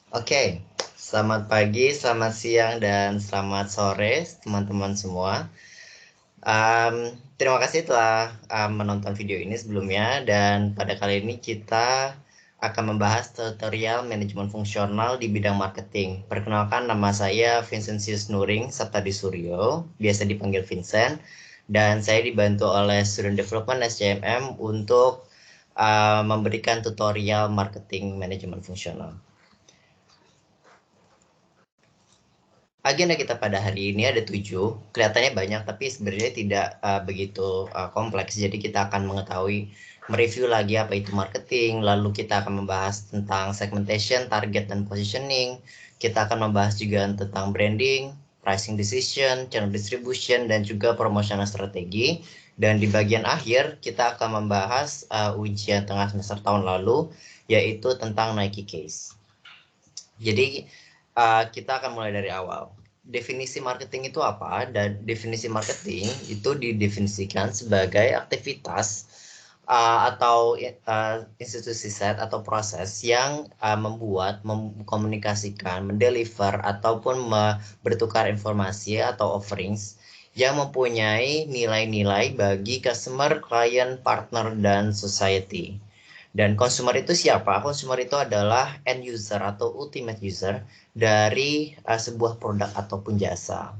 Oke, selamat pagi, selamat siang, dan selamat sore teman-teman semua. Terima kasih telah menonton video ini sebelumnya, dan pada kali ini kita akan membahas tutorial manajemen fungsional di bidang marketing. Perkenalkan, nama saya Vincentius Nuring Saptadi Suryo, biasa dipanggil Vincent, dan saya dibantu oleh Student Development SCMM untuk memberikan tutorial marketing manajemen fungsional. Agenda kita pada hari ini ada 7, kelihatannya banyak tapi sebenarnya tidak begitu kompleks. Jadi kita akan mengetahui, mereview lagi apa itu marketing, lalu kita akan membahas tentang segmentation, target, dan positioning. Kita akan membahas juga tentang branding, pricing decision, channel distribution, dan juga promotional strategi. Dan di bagian akhir kita akan membahas ujian tengah semester tahun lalu, yaitu tentang Nike Case. Jadi kita akan mulai dari awal. Definisi marketing itu apa? Dan definisi marketing itu didefinisikan sebagai aktivitas atau institusi set atau proses yang membuat, mengkomunikasikan, mendeliver ataupun bertukar informasi atau offerings yang mempunyai nilai-nilai bagi customer, client, partner, dan society. Dan consumer itu siapa? Consumer itu adalah end user atau ultimate user dari sebuah produk ataupun jasa.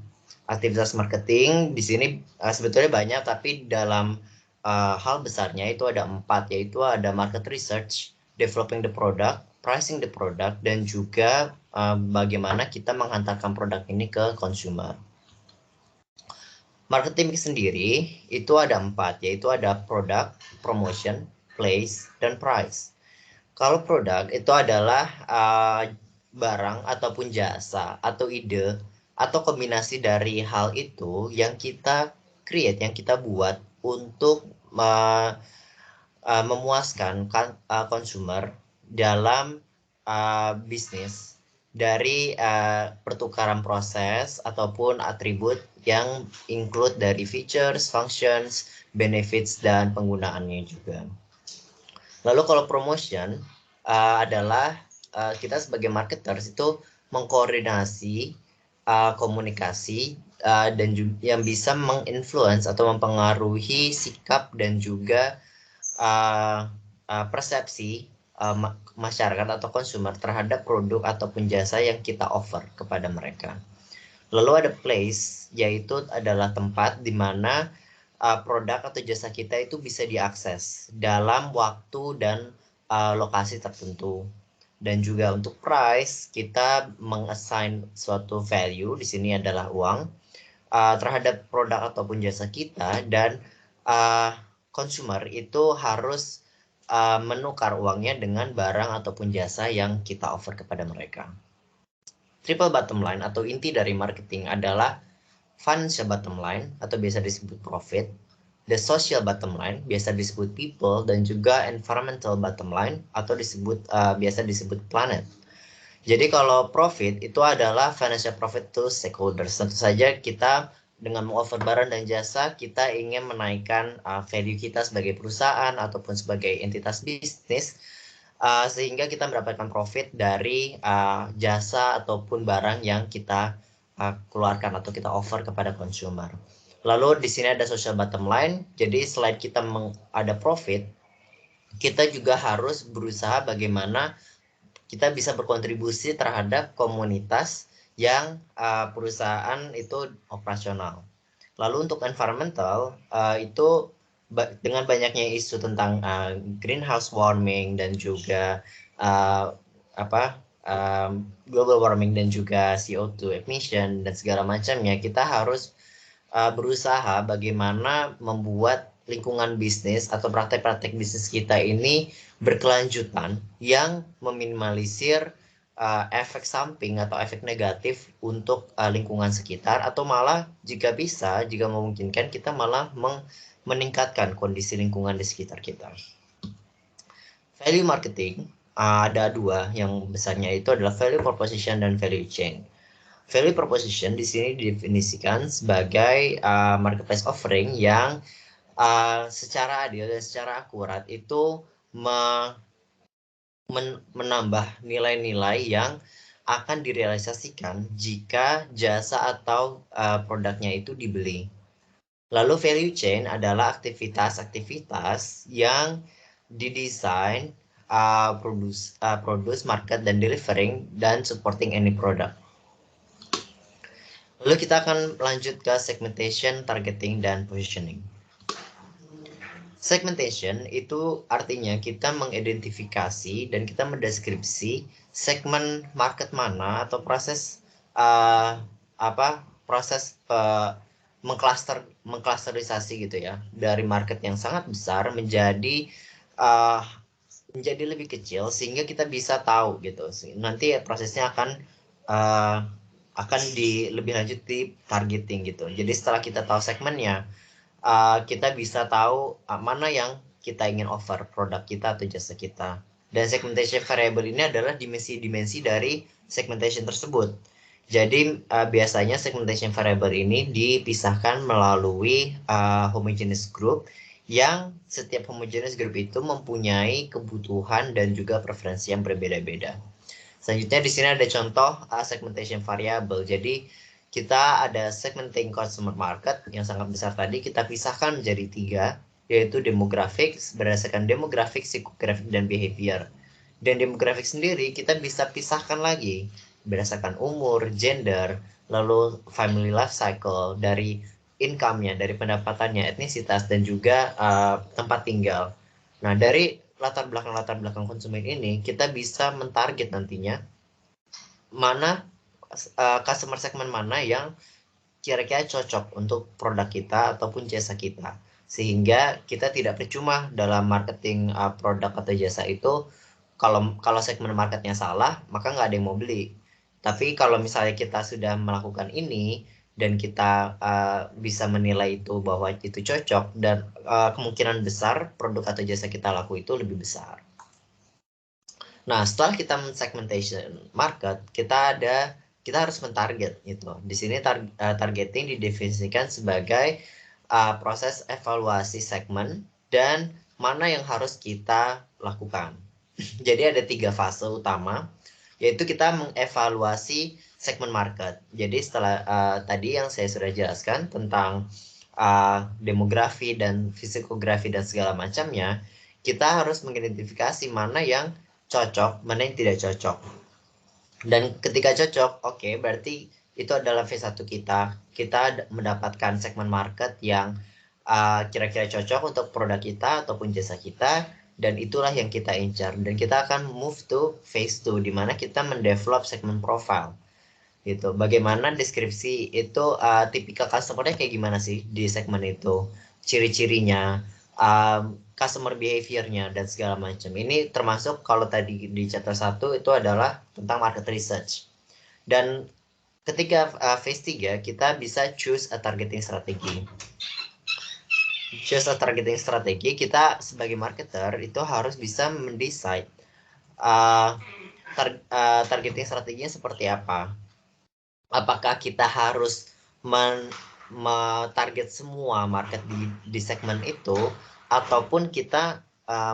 Aktivitas marketing di sini sebetulnya banyak, tapi dalam hal besarnya itu ada 4, yaitu ada market research, developing the product, pricing the product, dan juga bagaimana kita menghantarkan produk ini ke consumer. Marketing sendiri itu ada 4, yaitu ada product, promotion, place, dan price. Kalau produk itu adalah barang ataupun jasa atau ide atau kombinasi dari hal itu yang kita create, yang kita buat untuk memuaskan consumer dalam bisnis dari pertukaran proses ataupun atribut yang include dari features, functions, benefits, dan penggunaannya juga. Lalu kalau promotion adalah kita sebagai marketers itu mengkoordinasi komunikasi dan yang bisa menginfluence atau mempengaruhi sikap dan juga persepsi masyarakat atau consumer terhadap produk ataupun jasa yang kita offer kepada mereka. Lalu ada place, yaitu adalah tempat di mana produk atau jasa kita itu bisa diakses dalam waktu dan lokasi tertentu. Dan juga untuk price, kita mengassign suatu value, di sini adalah uang, terhadap produk ataupun jasa kita, dan consumer itu harus menukar uangnya dengan barang ataupun jasa yang kita offer kepada mereka. Triple bottom line atau inti dari marketing adalah financial bottom line atau biasa disebut profit, the social bottom line biasa disebut people, dan juga environmental bottom line atau biasa disebut planet. Jadi kalau profit itu adalah financial profit to stakeholders. Tentu saja kita dengan mengoffer barang dan jasa, kita ingin menaikkan value kita sebagai perusahaan ataupun sebagai entitas bisnis, sehingga kita mendapatkan profit dari jasa ataupun barang yang kita keluarkan atau kita offer kepada consumer. Lalu di sini ada social bottom line. Jadi selain kita ada profit, kita juga harus berusaha bagaimana kita bisa berkontribusi terhadap komunitas yang perusahaan itu operasional. Lalu untuk environmental itu dengan banyaknya isu tentang greenhouse warming dan juga global warming dan juga CO2 emission dan segala macamnya, kita harus berusaha bagaimana membuat lingkungan bisnis atau praktek-praktek bisnis kita ini berkelanjutan yang meminimalisir efek samping atau efek negatif untuk lingkungan sekitar, atau malah jika bisa, jika memungkinkan, kita malah meningkatkan kondisi lingkungan di sekitar kita. Value marketing ada 2 yang besarnya, itu adalah value proposition dan value chain. Value proposition di sini didefinisikan sebagai marketplace offering yang secara adil dan secara akurat itu menambah nilai-nilai yang akan direalisasikan jika jasa atau produknya itu dibeli. Lalu value chain adalah aktivitas-aktivitas yang didesain, produce, market, dan delivering, dan supporting any product. Lalu kita akan lanjut ke segmentation, targeting, dan positioning. Segmentation itu artinya kita mengidentifikasi dan kita mendeskripsi segmen market mana atau proses mengklasterisasi gitu ya, dari market yang sangat besar menjadi lebih kecil sehingga kita bisa tahu gitu. Nanti prosesnya akan lebih lanjut di targeting gitu. Jadi setelah kita tahu segmennya, kita bisa tahu mana yang kita ingin offer produk kita atau jasa kita. Dan segmentation variable ini adalah dimensi-dimensi dari segmentation tersebut. Jadi biasanya segmentation variable ini dipisahkan melalui homogeneous group, yang setiap homogeneous group itu mempunyai kebutuhan dan juga preferensi yang berbeda-beda. Selanjutnya di sini ada contoh segmentation variable. Jadi kita ada segmenting consumer market yang sangat besar tadi, kita pisahkan menjadi 3, yaitu demografik, berdasarkan demografik, psikografik, dan behavior. Dan demografik sendiri kita bisa pisahkan lagi berdasarkan umur, gender, lalu family life cycle, dari income-nya, dari pendapatannya, etnisitas, dan juga tempat tinggal. Nah, dari latar belakang konsumen ini, kita bisa mentarget nantinya mana customer segmen mana yang kira-kira cocok untuk produk kita ataupun jasa kita, sehingga kita tidak percuma dalam marketing produk atau jasa itu. Kalau segmen marketnya salah, maka nggak ada yang mau beli. Tapi kalau misalnya kita sudah melakukan ini dan kita bisa menilai itu bahwa itu cocok, dan kemungkinan besar produk atau jasa kita laku itu lebih besar. Nah, setelah kita men-segmentation market, kita harus mentarget gitu. Di sini targeting didefinisikan sebagai proses evaluasi segmen dan mana yang harus kita lakukan. Jadi ada 3 fase utama, yaitu kita mengevaluasi segmen market. Jadi setelah tadi yang saya sudah jelaskan tentang demografi dan psikografi dan segala macamnya, kita harus mengidentifikasi mana yang cocok, mana yang tidak cocok. Dan ketika cocok, oke, berarti itu adalah V1 kita. Kita mendapatkan segmen market yang kira-kira cocok untuk produk kita ataupun jasa kita, dan itulah yang kita incar. Dan kita akan move to phase 2, di mana kita mendevelop segmen profile. Gitu. Bagaimana deskripsi itu, tipikal customer-nya kayak gimana sih di segmen itu, ciri-cirinya, customer behavior-nya, dan segala macam. Ini termasuk kalau tadi di chapter 1 itu adalah tentang market research. Dan ketika phase 3, kita bisa choose a targeting strategy. Choose a targeting strategi, kita sebagai marketer itu harus bisa mendesain targeting strateginya seperti apa. Apakah kita harus target semua market di segmen itu, ataupun kita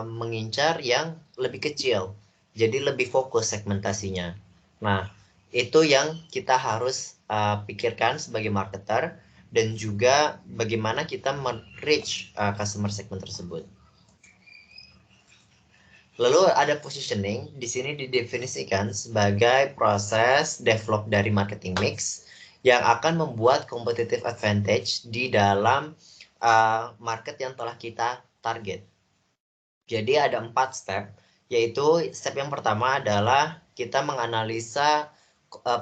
mengincar yang lebih kecil, jadi lebih fokus segmentasinya. Nah, itu yang kita harus pikirkan sebagai marketer, dan juga bagaimana kita men-reach customer segment tersebut. Lalu ada positioning, di sini didefinisikan sebagai proses develop dari marketing mix yang akan membuat competitive advantage di dalam market yang telah kita target. Jadi ada 4 step, yaitu step yang pertama adalah kita menganalisa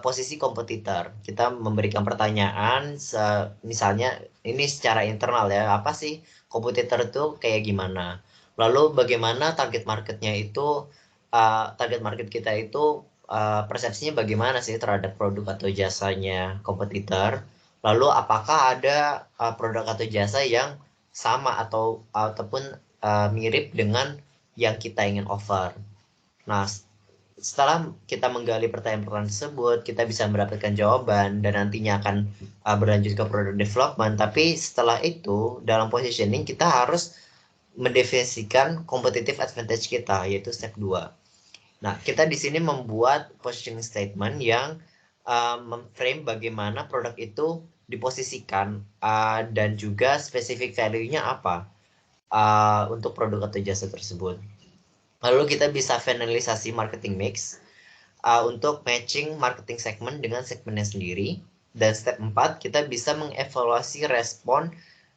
posisi kompetitor. Kita memberikan pertanyaan, misalnya ini secara internal ya, apa sih kompetitor itu kayak gimana? Lalu bagaimana target marketnya itu, target market kita itu persepsinya bagaimana sih terhadap produk atau jasanya kompetitor? Lalu apakah ada produk atau jasa yang sama ataupun mirip dengan yang kita ingin offer? Nah, setelah kita menggali pertanyaan-pertanyaan tersebut, kita bisa mendapatkan jawaban dan nantinya akan berlanjut ke product development. Tapi setelah itu, dalam positioning kita harus mendefinisikan competitive advantage kita, yaitu step 2. Nah, kita di sini membuat positioning statement yang memframe bagaimana produk itu diposisikan dan juga spesifik value-nya apa untuk produk atau jasa tersebut. Lalu kita bisa finalisasi marketing mix untuk matching marketing segment dengan segmennya sendiri. Dan step 4, kita bisa mengevaluasi respon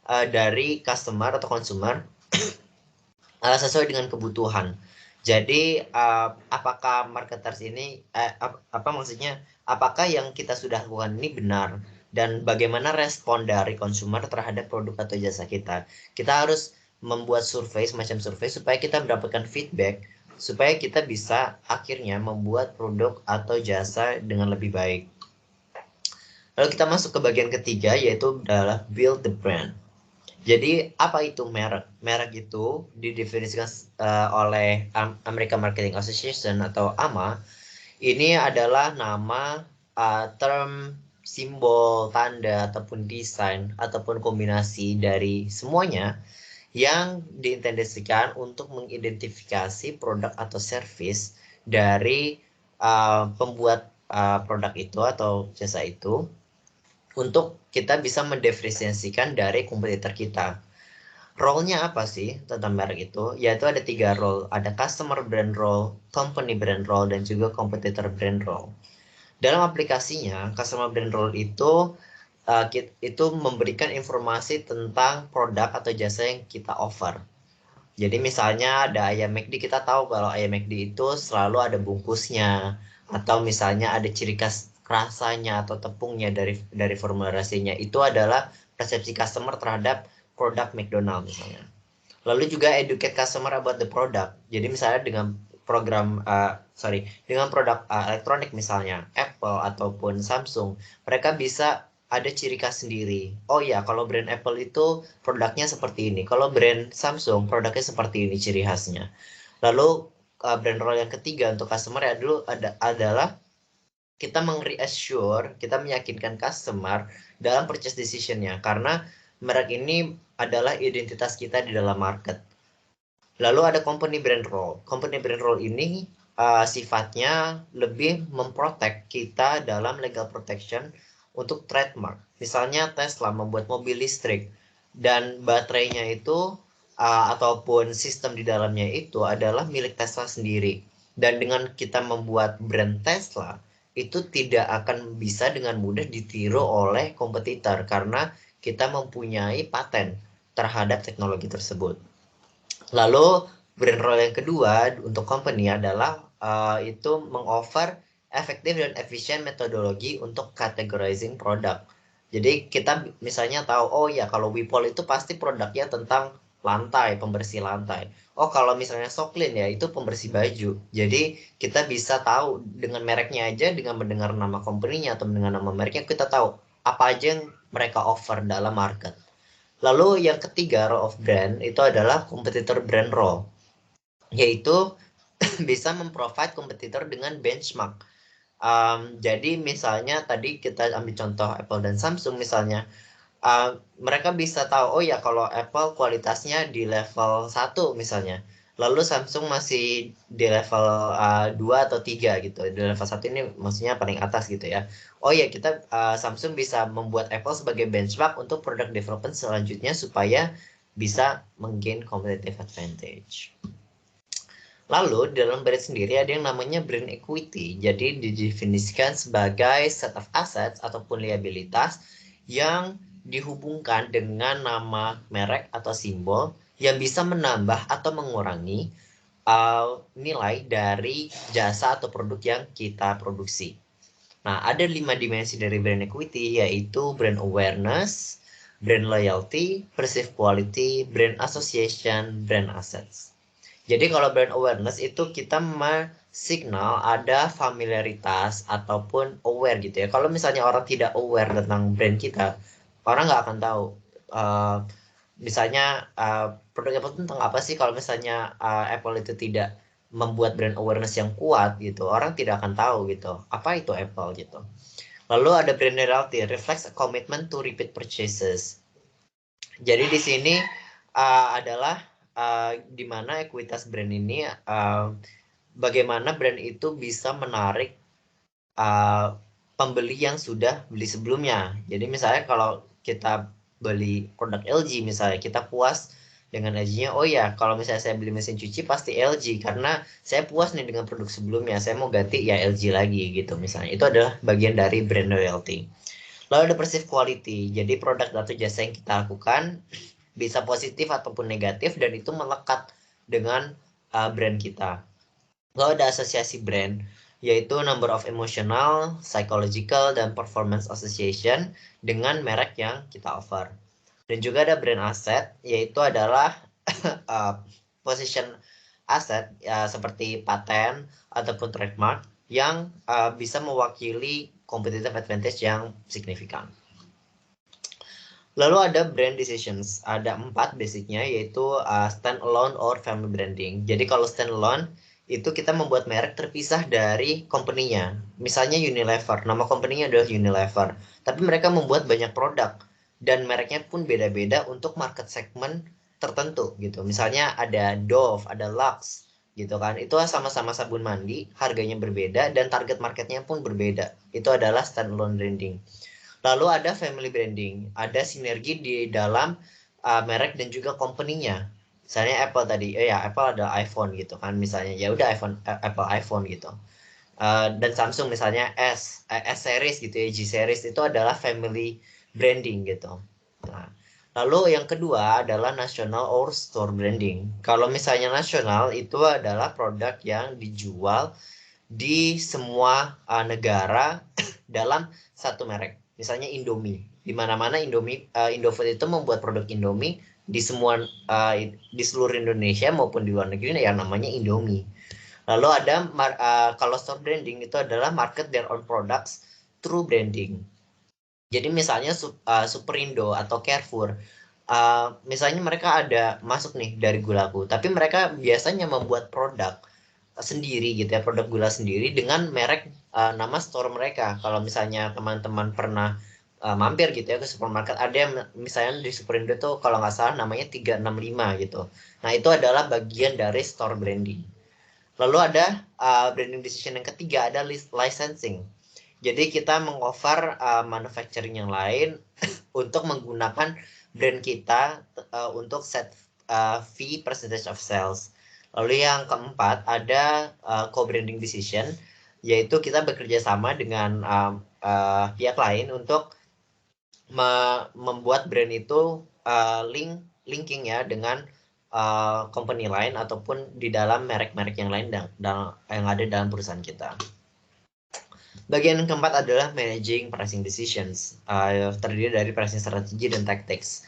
dari customer atau consumer sesuai dengan kebutuhan. Jadi apakah marketers ini apa maksudnya, apakah yang kita sudah lakukan ini benar dan bagaimana respon dari consumer terhadap produk atau jasa kita. Kita harus membuat survei, semacam survei supaya kita mendapatkan feedback supaya kita bisa akhirnya membuat produk atau jasa dengan lebih baik. Lalu kita masuk ke bagian ketiga, yaitu adalah build the brand. Jadi apa itu merek? Merek itu didefinisikan oleh American Marketing Association atau AMA. Ini adalah nama, term, simbol, tanda, ataupun desain, ataupun kombinasi dari semuanya yang diintensikan untuk mengidentifikasi produk atau service dari pembuat produk itu atau jasa itu untuk kita bisa mendiferensiasikan dari kompetitor kita. Role-nya apa sih tentang merek itu? Yaitu ada 3 role. Ada customer brand role, company brand role, dan juga competitor brand role. Dalam aplikasinya, customer brand role itu memberikan informasi tentang produk atau jasa yang kita offer. Jadi misalnya ada ayam McD, kita tahu kalau ayam McD itu selalu ada bungkusnya, atau misalnya ada ciri khas rasanya atau tepungnya dari formulasinya. Itu adalah persepsi customer terhadap produk McDonald misalnya. Lalu juga educate customer about the product. Jadi misalnya dengan dengan produk elektronik misalnya Apple ataupun Samsung, mereka bisa ada ciri khas sendiri. Oh ya, kalau brand Apple itu produknya seperti ini. Kalau brand Samsung produknya seperti ini ciri khasnya. Lalu brand role yang ketiga untuk customer adalah kita meng-reassure, kita meyakinkan customer dalam purchase decision-nya karena merek ini adalah identitas kita di dalam market. Lalu ada company brand role. Company brand role ini sifatnya lebih memprotek kita dalam legal protection untuk trademark. Misalnya Tesla membuat mobil listrik dan baterainya itu ataupun sistem di dalamnya itu adalah milik Tesla sendiri. Dan dengan kita membuat brand Tesla, itu tidak akan bisa dengan mudah ditiru oleh kompetitor karena kita mempunyai paten terhadap teknologi tersebut. Lalu brand role yang kedua untuk company adalah itu mengoffer efektif dan efisien metodologi untuk categorizing produk. Jadi kita misalnya tahu, oh ya kalau Wipol itu pasti produknya tentang lantai, pembersih lantai. Oh kalau misalnya Soklin ya itu pembersih baju. Jadi kita bisa tahu dengan mereknya aja, dengan mendengar nama company-nya atau mendengar nama mereknya, kita tahu apa aja yang mereka offer dalam market. Lalu yang ketiga role of brand itu adalah competitor brand role, yaitu bisa memprovide kompetitor dengan benchmark. Jadi misalnya tadi kita ambil contoh Apple dan Samsung misalnya, mereka bisa tahu, oh ya kalau Apple kualitasnya di level 1 misalnya, lalu Samsung masih di level 2 atau 3 gitu. Di level 1 ini maksudnya paling atas gitu ya. Oh ya kita Samsung bisa membuat Apple sebagai benchmark untuk product development selanjutnya supaya bisa menggain competitive advantage. Lalu di dalam brand sendiri ada yang namanya brand equity. Jadi didefinisikan sebagai set of assets ataupun liabilitas yang dihubungkan dengan nama merek atau simbol yang bisa menambah atau mengurangi nilai dari jasa atau produk yang kita produksi. Nah, ada 5 dimensi dari brand equity, yaitu brand awareness, brand loyalty, perceived quality, brand association, brand assets. Jadi kalau brand awareness itu kita signal ada familiaritas ataupun aware gitu ya. Kalau misalnya orang tidak aware tentang brand kita, orang nggak akan tahu. Misalnya produk Apple tentang apa sih kalau misalnya Apple itu tidak membuat brand awareness yang kuat gitu, orang tidak akan tahu gitu. Apa itu Apple gitu. Lalu ada brand loyalty, reflects a commitment to repeat purchases. Jadi di sini adalah di mana ekuitas brand ini bagaimana brand itu bisa menarik pembeli yang sudah beli sebelumnya. Jadi misalnya kalau kita beli produk LG misalnya, kita puas dengan LG-nya, oh ya kalau misalnya saya beli mesin cuci pasti LG karena saya puas nih dengan produk sebelumnya, saya mau ganti ya LG lagi gitu misalnya. Itu adalah bagian dari brand loyalty. Lalu ada perceived quality, jadi produk atau jasa yang kita lakukan bisa positif ataupun negatif dan itu melekat dengan brand kita. Lalu ada asosiasi brand, yaitu number of emotional, psychological, dan performance association dengan merek yang kita offer. Dan juga ada brand asset, yaitu adalah position asset seperti paten ataupun trademark yang bisa mewakili competitive advantage yang signifikan. Lalu ada brand decisions, ada 4 basicnya, yaitu stand alone or family branding. Jadi kalau stand alone itu kita membuat merek terpisah dari company-nya. Misalnya Unilever, nama company-nya adalah Unilever, tapi mereka membuat banyak produk dan mereknya pun beda-beda untuk market segment tertentu gitu. Misalnya ada Dove, ada Lux gitu kan. Itu sama-sama sabun mandi, harganya berbeda dan target marketnya pun berbeda. Itu adalah stand alone branding. Lalu ada family branding, ada sinergi di dalam merek dan juga company-nya. Misalnya Apple tadi, ya Apple ada iPhone gitu kan, misalnya ya udah Apple iPhone gitu. Dan Samsung misalnya S series gitu ya, G series itu adalah family branding gitu. Nah, lalu yang kedua adalah national or store branding. Kalau misalnya nasional itu adalah produk yang dijual di semua negara dalam satu merek. Misalnya Indomie. Di mana-mana Indofood itu membuat produk Indomie di semua di seluruh Indonesia maupun di luar negeri yang namanya Indomie. Lalu ada kalau store branding itu adalah market their own products through branding. Jadi misalnya Superindo atau Carrefour, misalnya mereka ada masuk nih dari Gulaku, tapi mereka biasanya membuat produk sendiri gitu ya, produk gula sendiri dengan merek nama store mereka. Kalau misalnya teman-teman pernah mampir gitu ya ke supermarket, ada yang misalnya di Superindo tuh kalau nggak salah namanya 365 gitu. Nah itu adalah bagian dari store branding. Lalu ada branding decision yang ketiga, ada licensing. Jadi kita mengoffer manufacturing yang lain untuk menggunakan brand kita untuk set fee percentage of sales. Lalu yang keempat ada co-branding decision, yaitu kita bekerja sama dengan pihak lain untuk membuat brand itu linking ya dengan company lain ataupun di dalam merek-merek yang lain yang ada dalam perusahaan kita. Bagian keempat adalah managing pricing decisions, terdiri dari pricing strategi dan tactics.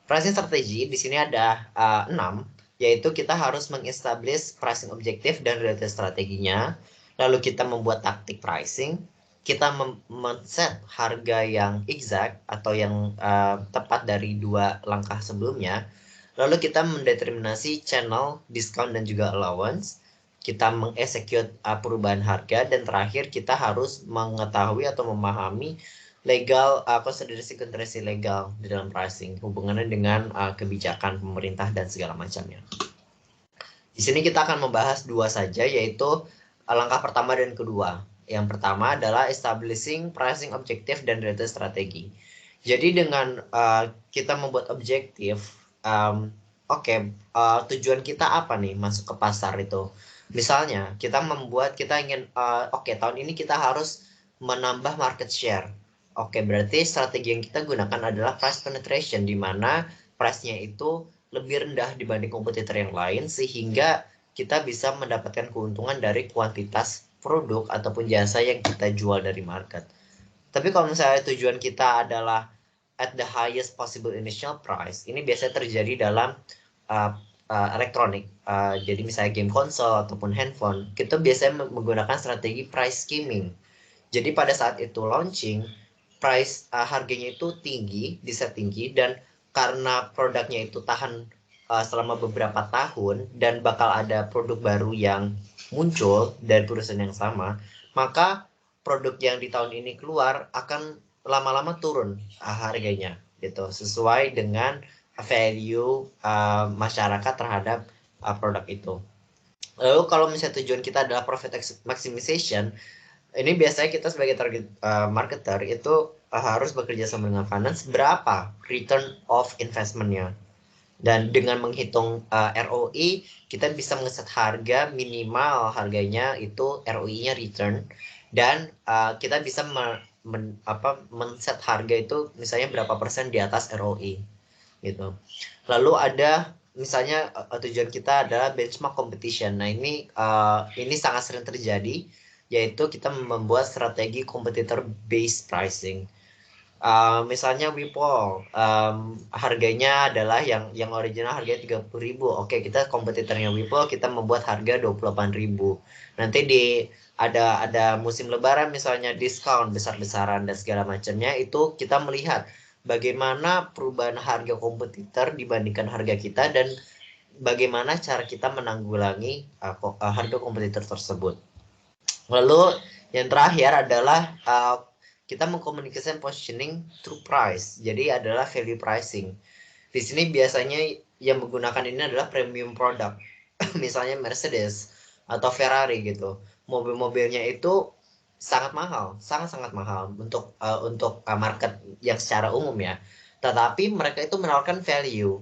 Pricing strategi di sini ada 6, yaitu kita harus mengestablish pricing objektif dan related strateginya. Lalu kita membuat taktik pricing, kita men-set harga yang exact atau yang tepat dari 2 langkah sebelumnya. Lalu kita mendeterminasi channel, discount, dan juga allowance. Kita mengexecute perubahan harga, dan terakhir kita harus mengetahui atau memahami legal konsiderasi legal di dalam pricing, hubungannya dengan kebijakan pemerintah dan segala macamnya. Di sini kita akan membahas 2 saja, yaitu langkah pertama dan kedua. Yang pertama adalah establishing pricing objektif dan related strategi. Jadi dengan kita membuat objektif, tujuan kita apa nih masuk ke pasar itu? Misalnya kita ingin tahun ini kita harus menambah market share. Berarti strategi yang kita gunakan adalah price penetration, di mana price-nya itu lebih rendah dibanding kompetitor yang lain sehingga kita bisa mendapatkan keuntungan dari kuantitas produk ataupun jasa yang kita jual dari market. Tapi kalau misalnya tujuan kita adalah at the highest possible initial price, ini biasanya terjadi dalam elektronik. Jadi misalnya game konsol ataupun handphone, kita biasanya menggunakan strategi price skimming. Jadi pada saat itu launching, harganya itu tinggi, diset tinggi, dan karena produknya itu tahan selama beberapa tahun dan bakal ada produk baru yang muncul dari perusahaan yang sama, maka produk yang di tahun ini keluar akan lama-lama turun harganya gitu, sesuai dengan value masyarakat terhadap produk itu. Lalu kalau misalnya tujuan kita adalah profit maximization, ini biasanya kita sebagai target marketer itu harus bekerja sama dengan finance berapa return of investment-nya. Dan dengan menghitung ROI, kita bisa ngeset harga minimal harganya itu ROI-nya return, dan kita bisa men-set harga itu misalnya berapa persen di atas ROI gitu. Lalu ada misalnya tujuan kita adalah benchmark competition. Nah ini sangat sering terjadi, yaitu kita membuat strategi competitor based pricing. Misalnya Wipol, harganya adalah yang original harganya 30.000. Oke, kita kompetitornya Wipol, kita membuat harga 28.000. Nanti ada musim lebaran misalnya diskon besar-besaran dan segala macamnya, itu kita melihat bagaimana perubahan harga kompetitor dibandingkan harga kita dan bagaimana cara kita menanggulangi harga kompetitor tersebut. Lalu yang terakhir adalah kita mengkomunikasikan positioning through price. Jadi adalah value pricing. Di sini biasanya yang menggunakan ini adalah premium product. Misalnya Mercedes atau Ferrari gitu. Mobil-mobilnya itu sangat mahal, sangat-sangat mahal untuk market yang secara umum ya. Tetapi mereka itu menawarkan value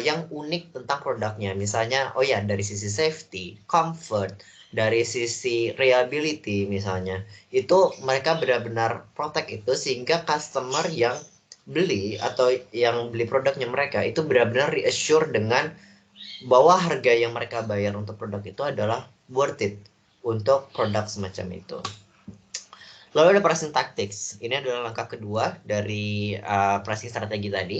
yang unik tentang produknya. Misalnya, oh ya, dari sisi safety, comfort, dari sisi reliability misalnya, itu mereka benar-benar protect itu sehingga customer yang beli atau yang beli produknya mereka itu benar-benar reassure dengan bahwa harga yang mereka bayar untuk produk itu adalah worth it untuk produk semacam itu. Lalu ada pricing tactics. Ini adalah langkah kedua dari pricing strategi tadi.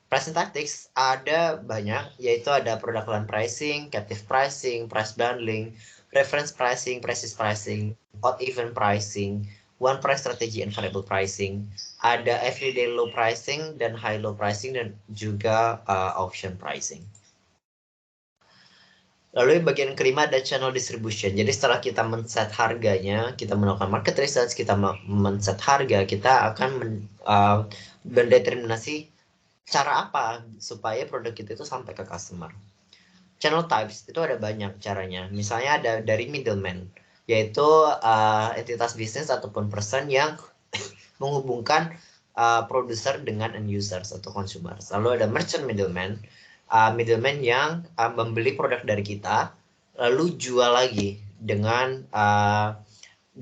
Pricing tactics ada banyak, yaitu ada product line pricing, captive pricing, price bundling, reference pricing, crisis pricing, odd even pricing, one price strategy, and variable pricing. Ada everyday low pricing dan high low pricing dan juga auction pricing. Lalu bagian kelima ada channel distribution. Jadi setelah kita men-set harganya, kita melakukan market research, kita men-set harga, kita akan mendeterminasi cara apa supaya produk kita itu sampai ke customer. Channel types itu ada banyak caranya. Misalnya ada dari middleman, yaitu entitas bisnis ataupun person yang menghubungkan produser dengan end users atau consumers. Lalu ada merchant middleman, middleman yang membeli produk dari kita lalu jual lagi dengan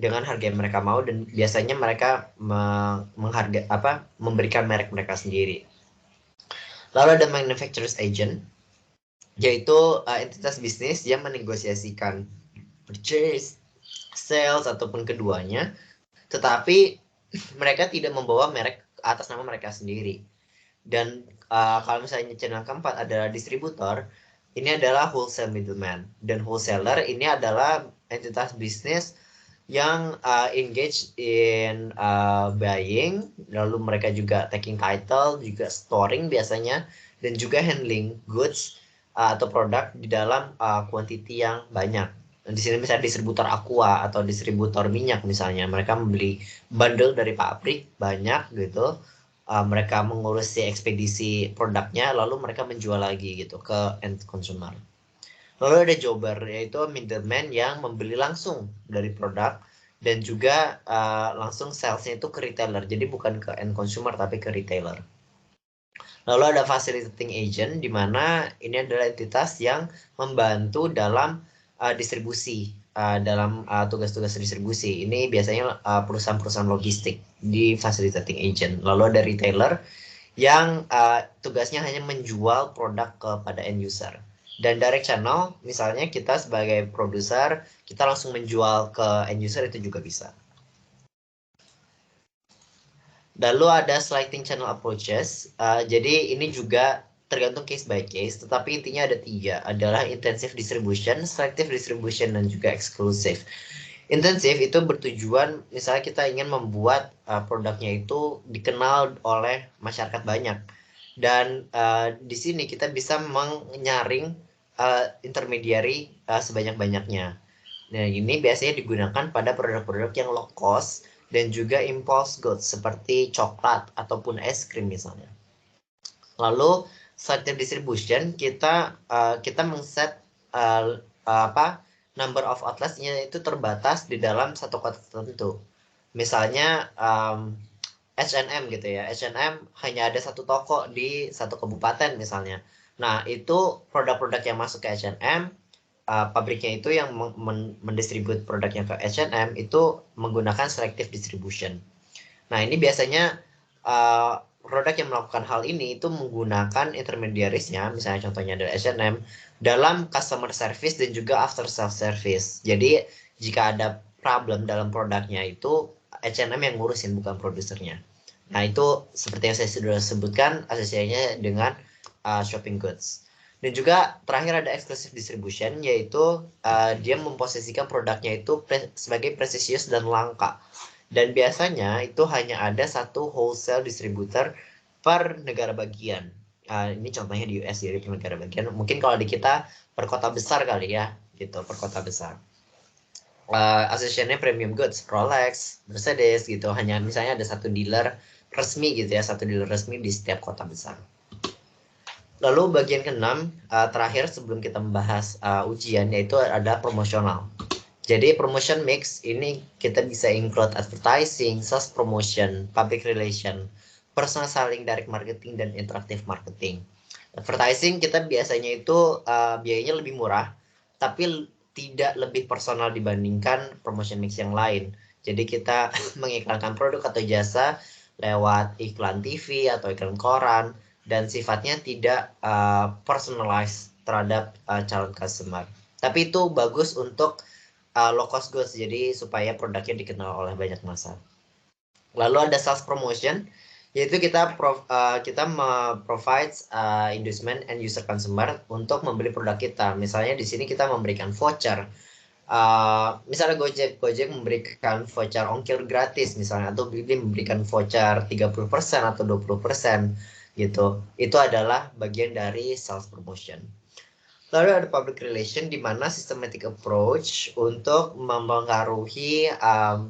harga yang mereka mau, dan biasanya mereka memberikan merek mereka sendiri. Lalu ada manufacturer's agent, yaitu entitas bisnis yang menegosiasikan purchase, sales ataupun keduanya, tetapi mereka tidak membawa merek atas nama mereka sendiri. Dan kalau misalnya channel keempat adalah distributor, ini adalah wholesale middleman. Dan wholesaler ini adalah entitas bisnis yang engage in buying, lalu mereka juga taking title, juga storing biasanya, dan juga handling goods atau produk di dalam quantity yang banyak. Di sini misalnya distributor aqua atau distributor minyak misalnya, mereka membeli bundle dari pabrik banyak gitu, mereka mengurusi ekspedisi produknya, lalu mereka menjual lagi gitu ke end consumer. Lalu ada jobber, yaitu middleman yang membeli langsung dari produk dan juga langsung salesnya itu ke retailer. Jadi bukan ke end consumer tapi ke retailer. Lalu ada facilitating agent, di mana ini adalah entitas yang membantu dalam distribusi, dalam tugas-tugas distribusi. Ini biasanya perusahaan-perusahaan logistik di facilitating agent. Lalu ada retailer yang tugasnya hanya menjual produk kepada end user. Dan direct channel, misalnya kita sebagai produser, kita langsung menjual ke end user, itu juga bisa. Lalu ada sliding channel approaches. Jadi ini juga tergantung case by case, tetapi intinya ada 3, adalah intensive distribution, selective distribution, dan juga exclusive. Intensif itu bertujuan misalnya kita ingin membuat produknya itu dikenal oleh masyarakat banyak, dan di sini kita bisa menyaring intermediary sebanyak-banyaknya. Nah, ini biasanya digunakan pada produk-produk yang low cost dan juga impulse goods seperti coklat ataupun es krim misalnya. Lalu selective distribution, kita mengset number of outlets-nya itu terbatas di dalam satu kota tertentu. Misalnya H&M gitu ya. H&M hanya ada satu toko di satu kabupaten misalnya. Nah, itu produk-produk yang masuk ke H&M, pabriknya itu yang mendistribut produknya ke H&M itu menggunakan selective distribution. Nah, ini biasanya produk yang melakukan hal ini itu menggunakan intermediarisnya, misalnya contohnya adalah H&M, dalam customer service dan juga after sales service. Jadi, jika ada problem dalam produknya itu, H&M yang ngurusin, bukan produsernya. Nah, itu seperti yang saya sudah sebutkan, asosiasinya dengan shopping goods. Dan juga terakhir ada exclusive distribution, yaitu dia memposisikan produknya itu sebagai prestisius dan langka. Dan biasanya itu hanya ada satu wholesale distributor per negara bagian. Ini contohnya di US, jadi per negara bagian. Mungkin kalau di kita per kota besar kali ya, gitu, per kota besar. Asosiasinya premium goods, Rolex, Mercedes gitu. Hanya misalnya ada satu dealer resmi gitu ya, satu dealer resmi di setiap kota besar. Lalu bagian keenam, terakhir sebelum kita membahas ujian, yaitu ada promosional. Jadi promotion mix ini kita bisa include advertising, sales promotion, public relation, personal selling, direct marketing, dan interactive marketing. Advertising kita biasanya itu biayanya lebih murah, tapi tidak lebih personal dibandingkan promotion mix yang lain. Jadi kita mengiklankan produk atau jasa lewat iklan TV atau iklan koran, dan sifatnya tidak personalized terhadap calon customer. Tapi itu bagus untuk low cost goods, jadi supaya produknya dikenal oleh banyak massa. Lalu ada sales promotion, yaitu kita provide inducement and user consumer untuk membeli produk kita. Misalnya di sini kita memberikan voucher. Misalnya Gojek memberikan voucher ongkir gratis misalnya, atau Blibli memberikan voucher 30% atau 20% gitu. Itu adalah bagian dari sales promotion. Lalu ada public relation, di mana systematic approach untuk mempengaruhi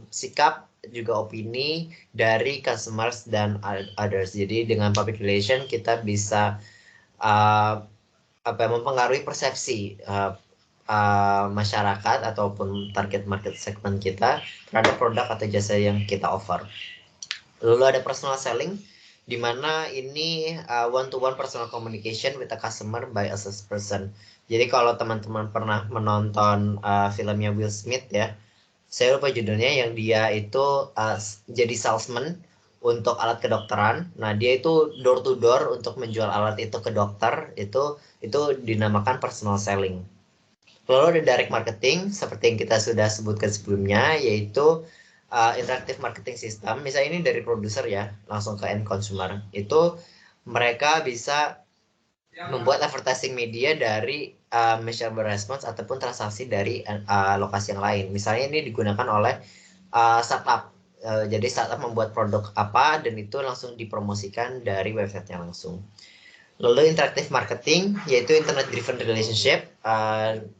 sikap juga opini dari customers dan others. Jadi dengan public relation kita bisa mempengaruhi persepsi masyarakat ataupun target market segment kita terhadap produk atau jasa yang kita offer. Lalu ada personal selling, di mana ini one-to-one personal communication with a customer by a salesperson. Jadi kalau teman-teman pernah menonton filmnya Will Smith ya, saya lupa judulnya, yang dia itu jadi salesman untuk alat kedokteran. Nah, dia itu door to door untuk menjual alat itu ke dokter, itu dinamakan personal selling. Lalu ada direct marketing, seperti yang kita sudah sebutkan sebelumnya, yaitu interactive marketing system. Misalnya ini dari produser ya, langsung ke end consumer. Itu mereka bisa membuat advertising media dari measurable response ataupun transaksi dari lokasi yang lain. Misalnya ini digunakan oleh startup. Jadi startup membuat produk apa dan itu langsung dipromosikan dari websitenya langsung. Lalu interactive marketing, yaitu internet driven relationship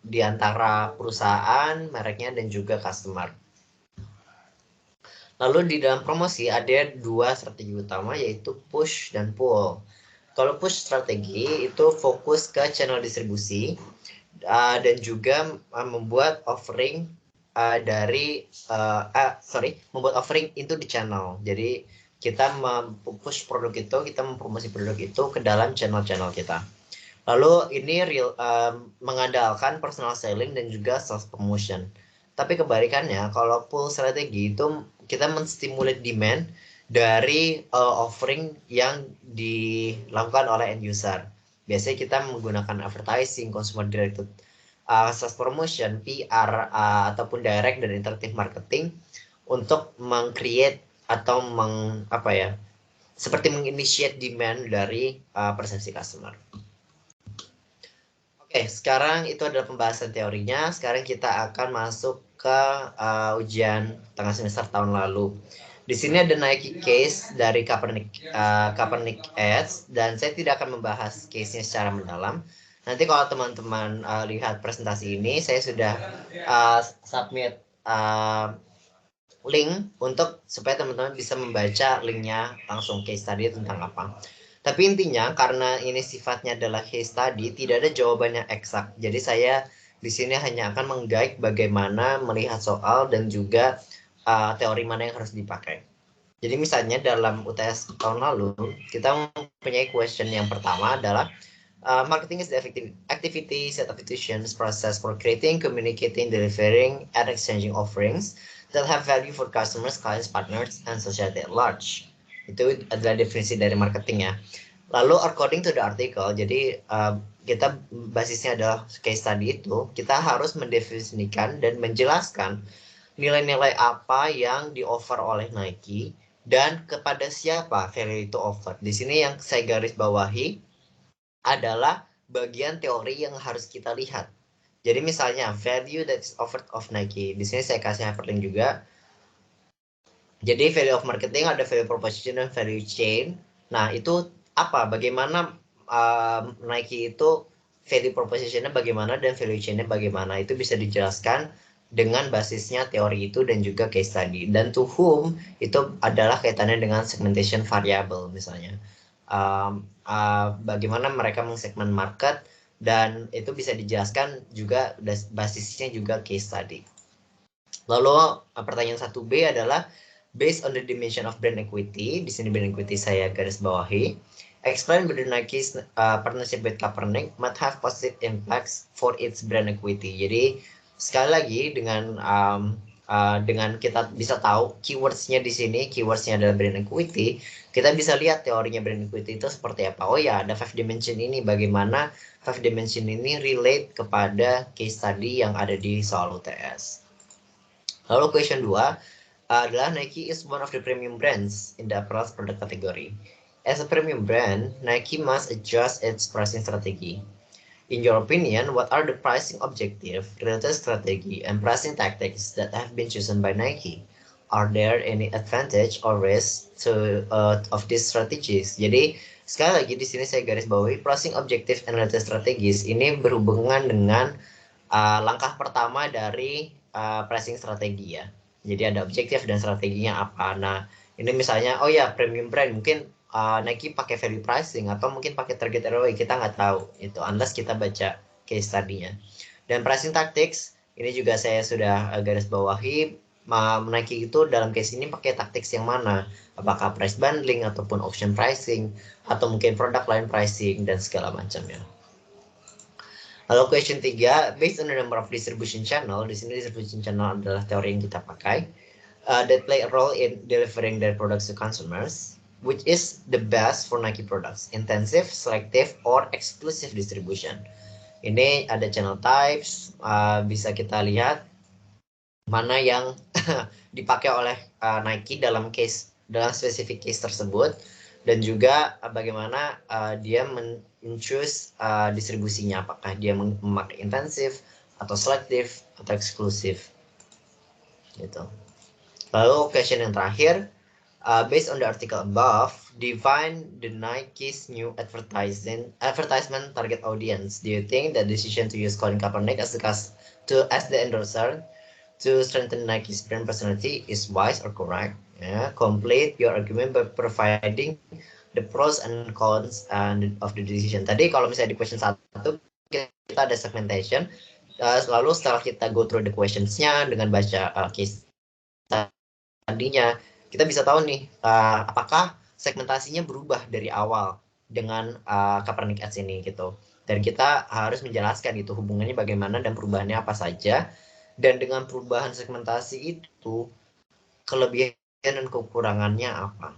di antara perusahaan, mereknya, dan juga customer. Lalu di dalam promosi ada dua strategi utama, yaitu push dan pull. Kalau push strategi itu fokus ke channel distribusi dan juga membuat offering membuat offering into the channel. Jadi kita mempush produk itu, kita mempromosi produk itu ke dalam channel-channel kita. Lalu ini mengandalkan personal selling dan juga sales promotion. Tapi kebalikannya, kalau pull strategi itu kita menstimulat demand dari offering yang dilakukan oleh end user. Biasanya kita menggunakan advertising, consumer directed sales promotion, PR, ataupun direct dan interactive marketing untuk meng-create atau seperti menginitiate demand dari persepsi customer. Oke, sekarang itu adalah pembahasan teorinya. Sekarang kita akan masuk ke ujian tengah semester tahun lalu. Di sini ada Nike case dari Kaepernick Ads, dan saya tidak akan membahas case-nya secara mendalam. Nanti kalau teman-teman lihat presentasi ini, saya sudah submit link untuk supaya teman-teman bisa membaca linknya langsung case study tentang apa. Tapi intinya karena ini sifatnya adalah case study, tidak ada jawabannya eksak. Jadi saya Di sini hanya akan meng-guide bagaimana melihat soal dan juga teori mana yang harus dipakai. Jadi misalnya dalam UTS tahun lalu, kita mempunyai question yang pertama adalah marketing is the activity, set of institutions, process for creating, communicating, delivering, and exchanging offerings that have value for customers, clients, partners, and society at large. Itu adalah definisi dari marketing ya. Lalu according to the article, jadi kita basisnya adalah case study itu, kita harus mendefinisikan dan menjelaskan nilai-nilai apa yang di-offer oleh Nike dan kepada siapa value itu offer. Di sini yang saya garis bawahi adalah bagian teori yang harus kita lihat. Jadi misalnya value that is offered of Nike. Di sini saya kasih hyperlink juga. Jadi value of marketing ada value proposition dan value chain. Nah, itu apa? Bagaimana Nike itu value proposition-nya bagaimana dan value chain-nya bagaimana? Itu bisa dijelaskan dengan basisnya teori itu dan juga case study. Dan to whom itu adalah kaitannya dengan segmentation variable misalnya. Bagaimana mereka mengsegmen market dan itu bisa dijelaskan juga basisnya juga case study. Lalu pertanyaan 1B adalah based on the dimension of brand equity. Di sini brand equity saya garis bawahi. Explain whether Nike's partnership with Kaepernick might have positive impacts for its brand equity. Jadi sekali lagi dengan kita bisa tahu keywordsnya di sini, keywordsnya adalah brand equity, kita bisa lihat teorinya brand equity itu seperti apa. Oh ya, ada 5 dimension ini, bagaimana 5 dimension ini relate kepada case study yang ada di soal UTS. Lalu question 2 adalah Nike is one of the premium brands in the apparel product category. As a premium brand, Nike must adjust its pricing strategy. In your opinion, what are the pricing objective, related strategy, and pricing tactics that have been chosen by Nike? Are there any advantage or risk of these strategies? Jadi sekali lagi di sini saya garis bawahi pricing objective and related strategies ini berhubungan dengan langkah pertama dari pricing strategi ya. Jadi ada objektif dan strateginya apa. Nah, ini misalnya, oh ya premium brand mungkin Nike pakai value pricing atau mungkin pakai target ROI, kita nggak tahu itu unless kita baca case study-nya. Dan pricing tactics ini juga saya sudah garis bawahi. Nike itu dalam case ini pakai tactics yang mana? Apakah price bundling ataupun option pricing atau mungkin product line pricing dan segala macamnya. Lalu question 3, based on the number of distribution channel, di sini distribution channel adalah teori yang kita pakai, that play a role in delivering their products to consumers, which is the best for Nike products, intensive, selective, or exclusive distribution. Ini ada channel types, bisa kita lihat mana yang dipakai oleh Nike dalam spesifik case tersebut, dan juga bagaimana dia choose distribusinya, apakah dia memakai intensif atau selektif atau eksklusif gitu. Lalu question yang terakhir, based on the article above, define the Nike's new advertisement target audience. Do you think the decision to use Colin Kaepernick as the endorser to strengthen Nike's brand personality is wise or correct? Complete your argument by providing the pros and cons of the decision. Tadi kalau misalnya di question 1 kita ada segmentation, lalu setelah kita go through the questions-nya dengan baca case tadinya, kita bisa tahu nih apakah segmentasinya berubah dari awal dengan Kaepernick Ads ini gitu. Dan kita harus menjelaskan itu hubungannya bagaimana dan perubahannya apa saja. Dan dengan perubahan segmentasi itu kelebihan dan kekurangannya apa.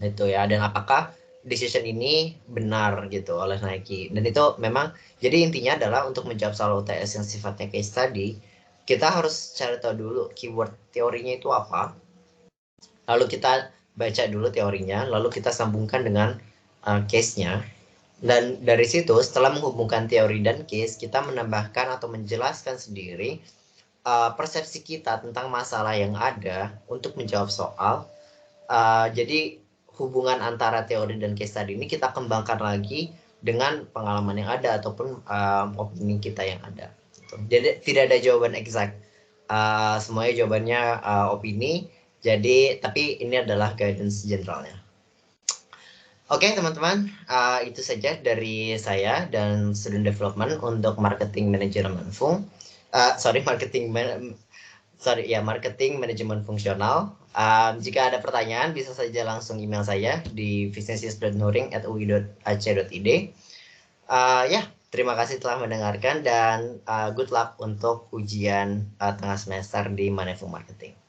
Itu ya, dan apakah decision ini benar gitu oleh Nike. Dan itu memang jadi intinya adalah untuk menjawab soal UTS yang sifatnya case study, kita harus cari tahu dulu keyword teorinya itu apa. Lalu kita baca dulu teorinya, lalu kita sambungkan dengan case-nya. Dan dari situ setelah menghubungkan teori dan case, kita menambahkan atau menjelaskan sendiri persepsi kita tentang masalah yang ada untuk menjawab soal. Jadi hubungan antara teori dan case study ini kita kembangkan lagi dengan pengalaman yang ada ataupun opini kita yang ada. Jadi tidak ada jawaban exact. Semuanya jawabannya opini. Jadi tapi ini adalah guidance generalnya. Oke teman-teman, itu saja dari saya dan Student Development untuk marketing manajemen marketing manajemen fungsional. Jika ada pertanyaan bisa saja langsung email saya di visnesis.nuring@ui.ac.id. Ya, terima kasih telah mendengarkan dan good luck untuk ujian tengah semester di Manifung Marketing.